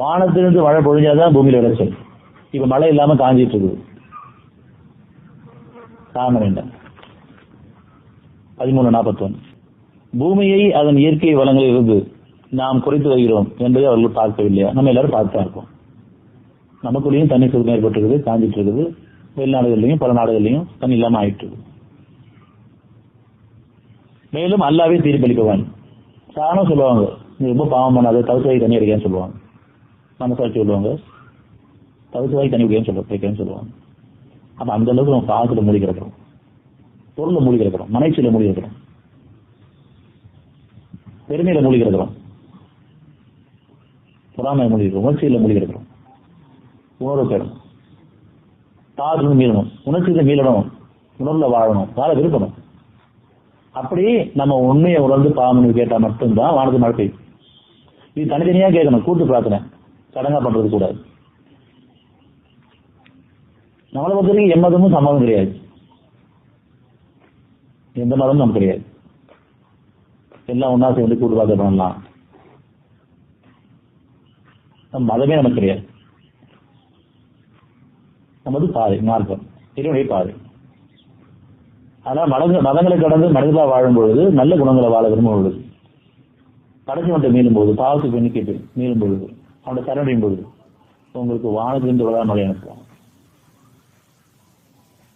வானத்திலிருந்து மழை பொழிஞ்சாதான் பூமியில விளைச்சல். இப்ப மழை இல்லாம காஞ்சிட்டு இருக்குது. காரணம் என்ன? 13:41. பூமியை அதன் இயற்கை வளங்களில் இருந்து நாம் குறைத்து வருகிறோம் என்பதை அவர்கள் பார்க்கவில்லையா? நம்ம எல்லாரும் பார்த்துதான் இருக்கோம். நமக்குள்ளேயும் தண்ணி சுருக்கம் ஏற்பட்டிருக்குது, காஞ்சிட்டு இருக்குது. வெளிநாடுகள்லையும் பல நாடுகள்லையும் தண்ணி இல்லாம ஆயிட்டு இருக்கு. மேலும் அல்லாவே தீர்ப்பளிக்குவான். சாதாரண சொல்லுவாங்க, நீ ரொம்ப பாவம் பண்ணாத, தவிர்த்து தண்ணி அடிக்கான்னு சொல்லுவாங்க. மனசாட்சி சொல்லுவாங்க, தவிர்த்து தண்ணி வைக்கன்னு சொல்லுவாங்க. அப்ப அந்த அளவுக்கு நம்ம பாவத்துல மூழ்கி கிடக்கிறோம், பொருளை மூழ்கி கிடக்கிறோம், மனைச்சியில மூழ்கி கிடக்கிறோம், பெருமையில மூழ்கி கிடக்கிறோம், பொறாமையில மூழ்கி இருக்கிறோம், உணர்ச்சியில மூழ்கி கிடக்கிறோம். உணர்வு பெறணும், தாழ்ந்து மீளணும், உணர்ச்சியில மீளணும், உணர்வுல வாழணும், வாழ விருப்பணும். அப்படி நம்ம உண்மையை உணர்ந்து பாவம் கேட்டா மட்டும்தான் வானத்து மழை பெய்யும். இது தனித்தனியா கேட்கணும், கூட்டு பிரார்த்தனை சடங்கா பண்றது கூடாது. நம்மளை பொறுத்த வரைக்கும் எம்மதமும் சம்மதம் கிடையாது, எந்த மதமும் நமக்கு கிடையாது. எல்லாம் ஒன்னா சேர்ந்து கூட்டு பிரார்த்தனை பண்ணலாம். நம்ம மதமே நமக்கு கிடையாது. நமது பாதை மார்க்கம், இறைவனுடைய பாதை. ஆனா மதங்களை கடந்து மனிதர்களா வாழும் பொழுது, நல்ல குணங்களை வாழ விரும்பும் பொழுது, கடைசி மட்டும் மீளும் பொழுது, பாவத்துக்கு எண்ணிக்கை மீளும் பொழுது, அவனுடைய சரணையும் பொழுது உங்களுக்கு வானத்திலிருந்து விழா மழை அனுப்புவான்.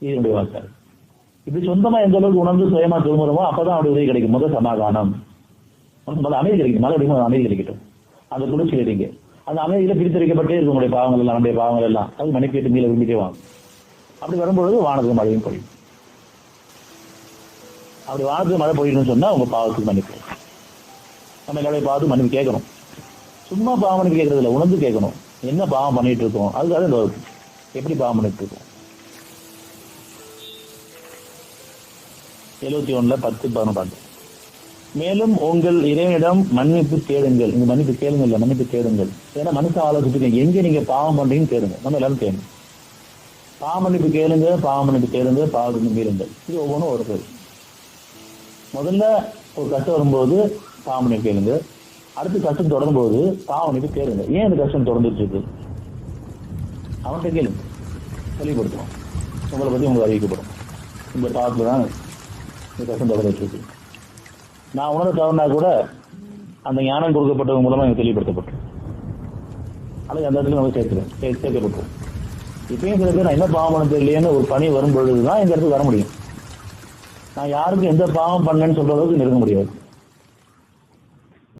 இதனுடைய வார்த்தை. இப்படி சொந்தமா எந்த அளவுக்கு உணர்ந்து சுயமா திரும்புறமோ அப்பதான் அவனுடைய உதவி கிடைக்கும். முதல் சமாதானம், அமைதி கிடைக்கும். மழை அடிக்கும், அமைதி கிடைக்கட்டும். அந்த குளிர்ச்சி கிடைங்க. அந்த அமைதியில பிரித்தரிக்கப்பட்டே இருக்கும் உங்களுடைய பாவங்கள் எல்லாம், நம்முடைய பாவங்கள் எல்லாம். அது மணிக்கேட்டு மீள விரும்பிட்டே வாங்க. அப்படி வரும்பொழுது வானத்துக்கு மழையும் பொழியும். அப்படி வானத்துக்கு மழை பொழியணும்னு சொன்னா உங்க பாவத்துக்கு மன்னிப்பு. நம்ம எல்லாரையும் பார்த்து மன்னிப்பு கேட்கணும். சும்மா பாவம் மன்னிப்பு கேட்கறது இல்லை, உணர்ந்து கேட்கணும். என்ன பாவம் பண்ணிட்டு இருக்கோம், அதுக்காக இந்த வகுப்பு. எப்படி பாவம் பண்ணிட்டு இருக்கோம். 71:10-11 பாட்டு. மேலும் உங்கள் இறைவனிடம் மன்னிப்பு கேளுங்கள். இந்த மன்னிப்பு கேளுங்கள் இல்ல, மன்னிப்பு கேளுங்கள். ஏன்னா மனுஷ ஆலோசிச்சு எங்க நீங்க பாவம் பண்றீங்கன்னு கேளுங்க. நம்ம எல்லாரும் கேளுங்க. பாவ மன்னிப்பு கேளுங்க, பாவ மன்னிப்பு கேளுங்க, பாவம் கேளுங்கள். இது ஒவ்வொன்றும் ஒரு பேர். முதல்ல ஒரு கஷ்டம் வரும்போது பாவ மன்னிப்பு கேளுங்க. அடுத்து கஷ்டம் தொடரும் போது பாவ மன்னிப்பு கேளுங்க. ஏன் இந்த கஷ்டம் தொடர்ந்துட்டு இருக்கு அவன்கிட்ட கேளுங்க, தெளிவுபடுத்தணும். உங்களை பத்தி உங்களுக்கு அறிவிக்கப்படும். இந்த பாவத்துல தான் இந்த கஷ்டம் தொடர்ந்துட்டு இருக்கு. நான் உணர தவறுனா கூட அந்த ஞானம் கொடுக்கப்பட்டவங்க மூலமா எனக்கு தெளிவுபடுத்தப்பட்டோம். அது அந்த இடத்துல நம்ம சேர்க்கப்பட்டோம். இப்பயும் சில பேர் நான் என்ன பாவம் பண்ண தெரியலையேன்னு ஒரு பணி வரும் பொழுதுதான் இந்த இடத்துக்கு வர முடியும். நான் யாருக்கும் எந்த பாவம் பண்ணேன்னு சொல்ற அளவுக்கு நெருங்க முடியாது.